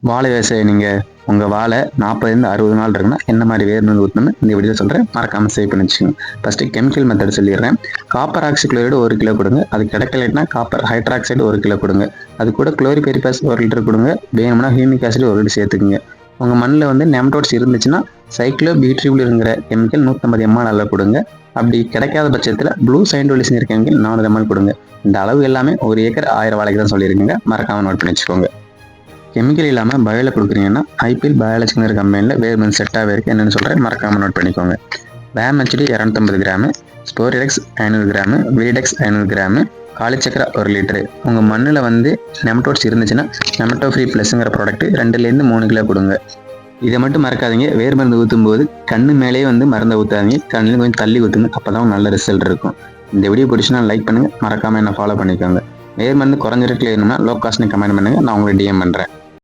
வாழை விவசாயம் நீங்கள் உங்கள் வாழை 40 60 நாள் இருக்குன்னா என்ன மாதிரி வேர் மருந்து ஊற்றணும்னு இந்த வீடியோ சொல்கிறேன், மறக்காமல் சேவ் பண்ணி வச்சுக்கோங்க. ஃபஸ்ட்டு கெமிக்கல் மெத்தட் சொல்லிடுறேன். காப்பர் ஆக்சிக்ளோரைடு 1 கிலோ கொடுங்க. அது கிடைக்கலைன்னா காப்பர் ஹைட்ராக்சைடு 1 கிலோ கொடுங்க. அது கூட குளோரிபெரிபாஸ் 1 லிட்டர் கொடுங்க. வேணும்னா ஹியூமிக் ஆசிட் 1 லிட்டர் சேர்த்துக்குங்க. உங்கள் மண்ணில் வந்து நெமட்டோட்ஸ் இருந்துச்சுன்னா சைக்ளோபியூட்ரிபிள்ங்கிற கெமிக்கல் 150 ml அளவு கொடுங்க. அப்படி கிடைக்காத பட்சத்தில் ப்ளூ சைண்டோலிஸ்ங்கிற கெமிக்கல் 400 ml கொடுங்க. இந்த அளவு எல்லாமே 1 ஏக்கர் 1000 வாழைக்கு தான் சொல்லியிருக்கீங்க, மறக்காமல் நோட் பண்ணி வச்சுக்கோங்க. கெமிக்கல் இல்லாமல் பயோவில் கொடுக்குறீங்கன்னா ஐபிஎல் பயாலஜிங்கிற கம்பெனியில் வேர் மருந்து செட்டாகவே இருக்குது. என்னென்னு சொல்கிறேன், மறக்காமல் நோட் பண்ணிக்கோங்க. வேமஹெச்டி 250 கிராமு, ஸ்போரிடெக்ஸ் 500 கிராமு, வீடெக்ஸ் 500 கிராமு, காலிச்சக்கரை 1 லிட்டரு. உங்கள் மண்ணில் வந்து நெமட்டோட்ஸ் இருந்துச்சுன்னா நெமட்டோ ஃப்ரீ ப்ளஸ்ங்கிற ப்ராடக்ட் 2லேருந்து 3 கிலோ கொடுங்க. இதை மட்டும் மறக்காதீங்க, வேர் மருந்து ஊற்றும் போது கண்ணு மேலேயே வந்து மருந்தை ஊற்றாதீங்க, கண்ணில் கொஞ்சம் தள்ளி ஊற்றுங்க, அப்போ தான் நல்ல ரிசல்ட் இருக்கும். இந்த வீடியோ பிடிச்சுன்னா லைக் பண்ணுங்கள், மறக்காமல் என்ன ஃபாலோ பண்ணிக்கோங்க. வேர் மருந்து குறைஞ்ச ரேட்டில் வேணும்னா லோ காஸ்ட்னு கமெண்ட் பண்ணுங்கள், நான் உங்களுக்கு டிஎம் பண்ணுறேன்.